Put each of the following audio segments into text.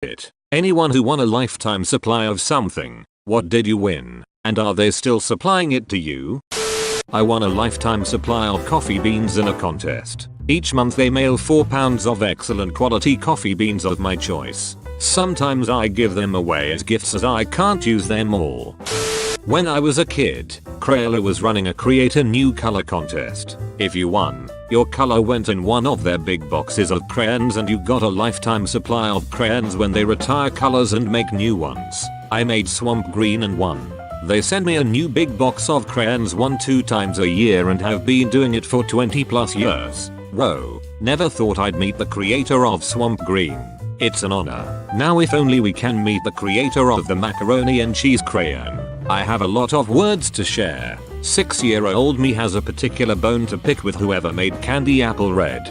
it. Anyone who won a lifetime supply of something, what did you win? And are they still supplying it to you? I won a lifetime supply of coffee beans in a contest. Each month they mail 4 pounds of excellent quality coffee beans of my choice. Sometimes I give them away as gifts as I can't use them all. When I was a kid, Crayola was running a create a new color contest. If you won, your color went in one of their big boxes of crayons and you got a lifetime supply of crayons when they retire colors and make new ones. I made swamp green and won. They send me a new big box of crayons 1-2 times a year and have been doing it for 20 plus years. Whoa, never thought I'd meet the creator of swamp green. It's an honor. Now if only we can meet the creator of the macaroni and cheese crayon. I have a lot of words to share. 6-year-old me has a particular bone to pick with whoever made candy apple red.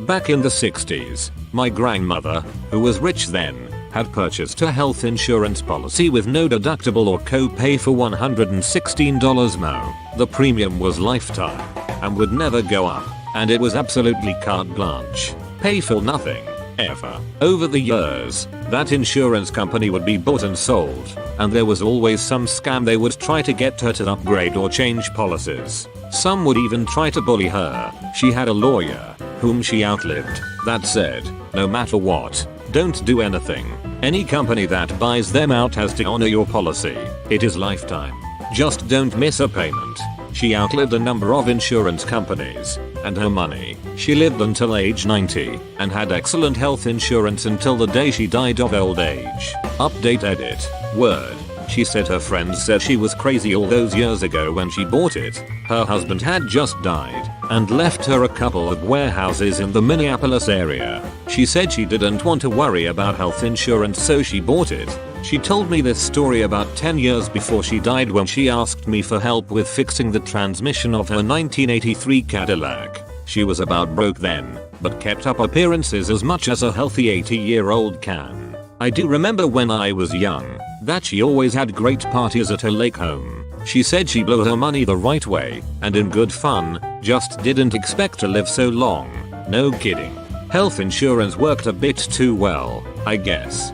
Back in the 60s, my grandmother, who was rich then, had purchased a health insurance policy with no deductible or co-pay for $116 mo. The premium was lifetime and would never go up, and it was absolutely carte blanche. Pay for nothing. Ever. Over the years, that insurance company would be bought and sold, and there was always some scam they would try to get her to upgrade or change policies. Some would even try to bully her. She had a lawyer, whom she outlived, that said, no matter what, don't do anything. Any company that buys them out has to honor your policy. It is lifetime. Just don't miss a payment. She outlived a number of insurance companies, and her money. She lived until age 90 and had excellent health insurance until the day she died of old age. Update edit. Word. She said her friends said she was crazy all those years ago when she bought it. Her husband had just died and left her a couple of warehouses in the Minneapolis area. She said she didn't want to worry about health insurance, so she bought it. She told me this story about 10 years before she died when she asked me for help with fixing the transmission of her 1983 Cadillac. She was about broke then, but kept up appearances as much as a healthy 80-year-old can. I do remember when I was young, that she always had great parties at her lake home. She said she blew her money the right way, and in good fun, just didn't expect to live so long. No kidding. Health insurance worked a bit too well, I guess.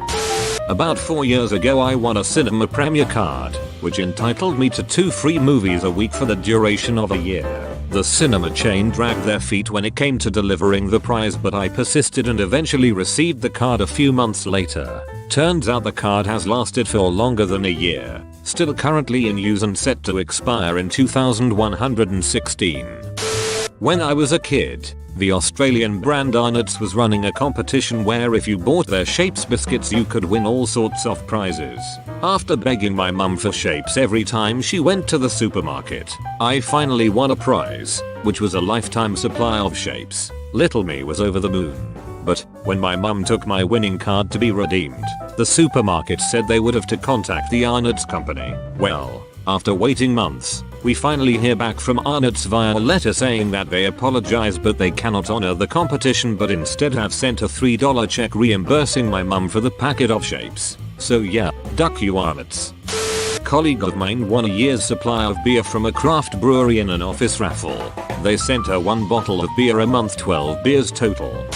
About 4 years ago I won a cinema premier card, which entitled me to 2 free movies a week for the duration of a year. The cinema chain dragged their feet when it came to delivering the prize, but I persisted and eventually received the card a few months later. Turns out the card has lasted for longer than a year, still currently in use and set to expire in 2116. When I was a kid, the Australian brand Arnott's was running a competition where if you bought their Shapes biscuits you could win all sorts of prizes. After begging my mum for Shapes every time she went to the supermarket, I finally won a prize, which was a lifetime supply of Shapes. Little me was over the moon. But when my mum took my winning card to be redeemed, the supermarket said they would have to contact the Arnott's company. Well, after waiting months, we finally hear back from Arnott's via a letter saying that they apologize but they cannot honor the competition, but instead have sent a $3 check reimbursing my mum for the packet of Shapes. So yeah, duck you Arnott's. Colleague of mine won a year's supply of beer from a craft brewery in an office raffle. They sent her 1 bottle of beer a month, 12 beers total.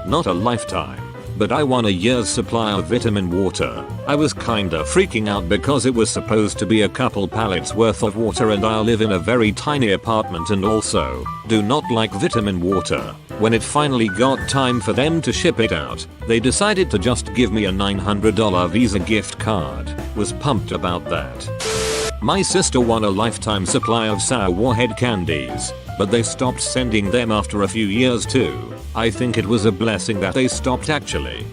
Not a lifetime, but I won a year's supply of vitamin water. I was kinda freaking out because it was supposed to be a couple pallets worth of water and I live in a very tiny apartment and also do not like vitamin water. When it finally got time for them to ship it out, they decided to just give me a $900 Visa gift card. Was pumped about that. My sister won a lifetime supply of sour warhead candies, but they stopped sending them after a few years too. I think it was a blessing that they stopped actually.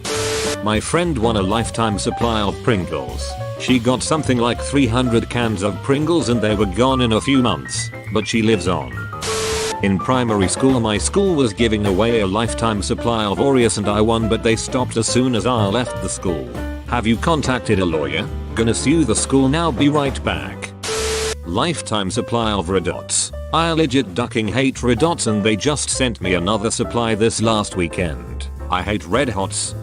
My friend won a lifetime supply of Pringles. She got something like 300 cans of Pringles and they were gone in a few months, but she lives on. In primary school my school was giving away a lifetime supply of Oreos and I won, but they stopped as soon as I left the school. Have you contacted a lawyer? Gonna sue the school now, be right back. Lifetime supply of Red Dots. I legit ducking hate Red Dots and they just sent me another supply this last weekend. I hate Red Hots.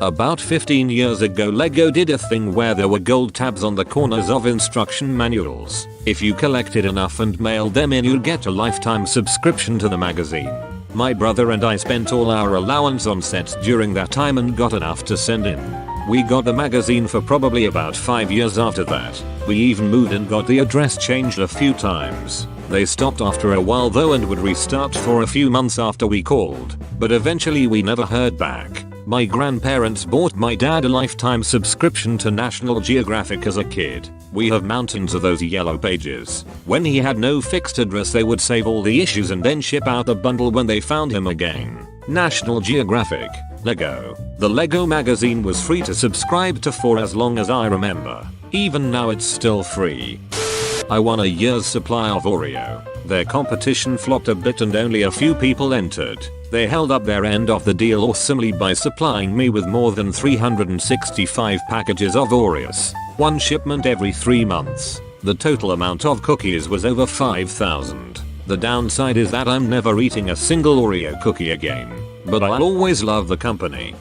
About 15 years ago Lego did a thing where there were gold tabs on the corners of instruction manuals. If you collected enough and mailed them in you'd get a lifetime subscription to the magazine. My brother and I spent all our allowance on sets during that time and got enough to send in. We got the magazine for probably about 5 years after that. We even moved and got the address changed a few times. They stopped after a while though and would restart for a few months after we called, but eventually we never heard back. My grandparents bought my dad a lifetime subscription to National Geographic as a kid. We have mountains of those yellow pages. When he had no fixed address they would save all the issues and then ship out a bundle when they found him again. National Geographic. Lego. The Lego magazine was free to subscribe to for as long as I remember. Even now it's still free. I won a year's supply of Oreo. Their competition flopped a bit and only a few people entered. They held up their end of the deal awesomely by supplying me with more than 365 packages of Oreos. One shipment every 3 months. The total amount of cookies was over 5,000. The downside is that I'm never eating a single Oreo cookie again. But I'll always love the company.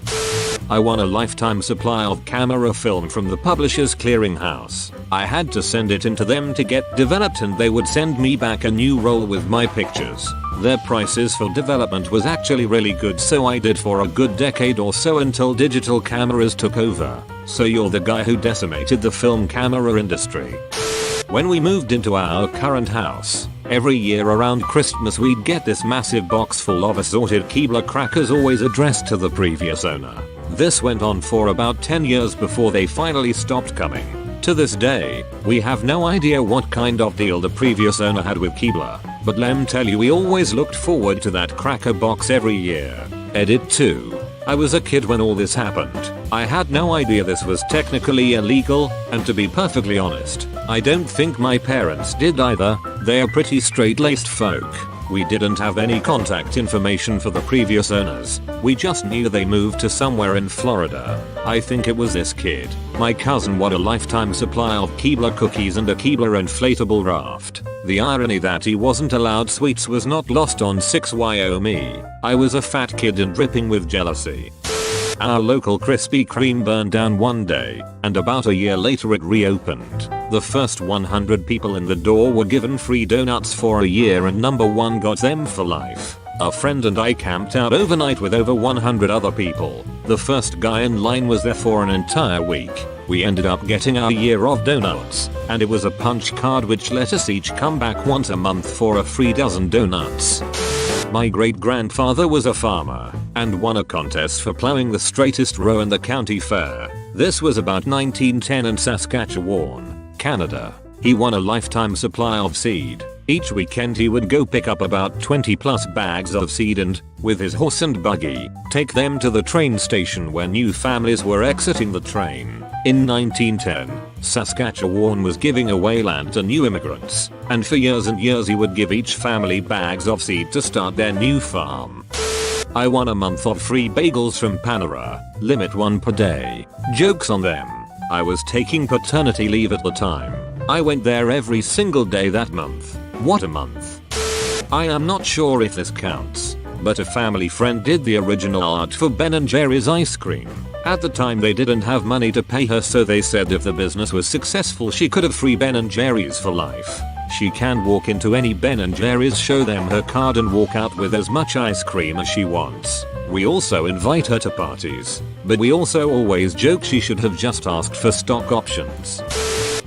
I won a lifetime supply of camera film from the Publishers Clearinghouse. I had to send it in to them to get developed and they would send me back a new roll with my pictures. Their prices for development was actually really good, so I did for a good decade or so until digital cameras took over. So you're the guy who decimated the film camera industry. When we moved into our current house, every year around Christmas we'd get this massive box full of assorted Keebler crackers always addressed to the previous owner. This went on for about 10 years before they finally stopped coming. To this day, we have no idea what kind of deal the previous owner had with Keebler, but lem tell you we always looked forward to that cracker box every year. Edit 2. I was a kid when all this happened. I had no idea this was technically illegal, and to be perfectly honest, I don't think my parents did either. They are pretty straight-laced folk. We didn't have any contact information for the previous owners. We just knew they moved to somewhere in Florida. I think it was this kid. My cousin won a lifetime supply of Keebler cookies and a Keebler inflatable raft. The irony that he wasn't allowed sweets was not lost on 6YO me. I was a fat kid and dripping with jealousy. Our local Krispy Kreme burned down one day, and about a year later it reopened. The first 100 people in the door were given free donuts for a year and number 1 got them for life. A friend and I camped out overnight with over 100 other people. The first guy in line was there for an entire week. We ended up getting our year of donuts, and it was a punch card which let us each come back once a month for a free dozen donuts. My great-grandfather was a farmer and won a contest for plowing the straightest row in the county fair. This was about 1910 in Saskatchewan, Canada. He won a lifetime supply of seed. Each weekend he would go pick up about 20 plus bags of seed and, with his horse and buggy, take them to the train station where new families were exiting the train. In 1910, Saskatchewan was giving away land to new immigrants, and for years and years he would give each family bags of seed to start their new farm. I won a month of free bagels from Panera, limit 1 per day. Jokes on them. I was taking paternity leave at the time. I went there every single day that month. What a month. I am not sure if this counts, but a family friend did the original art for Ben & Jerry's ice cream. At the time they didn't have money to pay her, so they said if the business was successful she could have free Ben & Jerry's for life. She can walk into any Ben & Jerry's, show them her card and walk out with as much ice cream as she wants. We also invite her to parties, but we also always joke she should have just asked for stock options.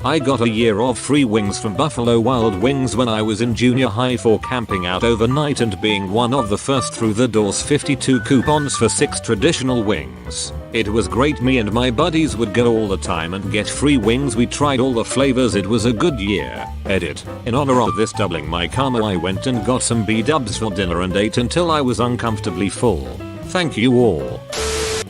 I got a year of free wings from Buffalo Wild Wings when I was in junior high for camping out overnight and being one of the first through the doors 52 coupons for 6 traditional wings. It was great. Me and my buddies would go all the time and get free wings. We tried all the flavors. It was a good year. Edit. In honor of this doubling my karma, I went and got some B-dubs for dinner and ate until I was uncomfortably full. Thank you all.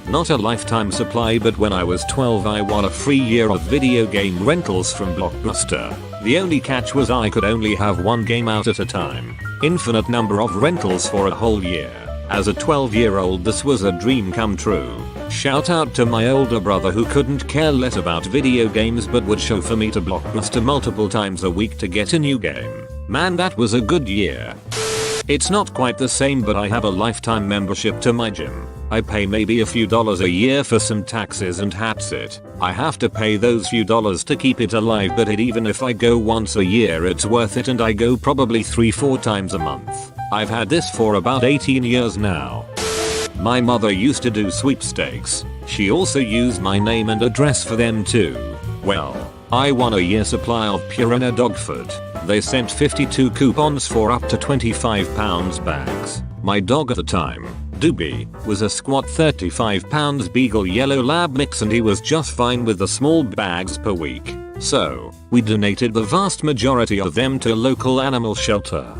Not a lifetime supply, but when I was 12 I won a free year of video game rentals from Blockbuster. The only catch was I could only have one game out at a time. Infinite number of rentals for a whole year. As a 12-year-old this was a dream come true. Shout out to my older brother who couldn't care less about video games but would chauffeur me to Blockbuster multiple times a week to get a new game. Man, that was a good year. It's not quite the same, but I have a lifetime membership to my gym. I pay maybe a few dollars a year for some taxes and that's it. I have to pay those few dollars to keep it alive, but even if I go once a year it's worth it, and I go probably 3-4 times a month. I've had this for about 18 years now. My mother used to do sweepstakes. She also used my name and address for them too. Well, I won a year supply of Purina dog food. They sent 52 coupons for up to £25 bags. My dog at the time, Doobie, was a squat 35 pounds Beagle Yellow Lab mix and he was just fine with the small bags per week. So, we donated the vast majority of them to a local animal shelter.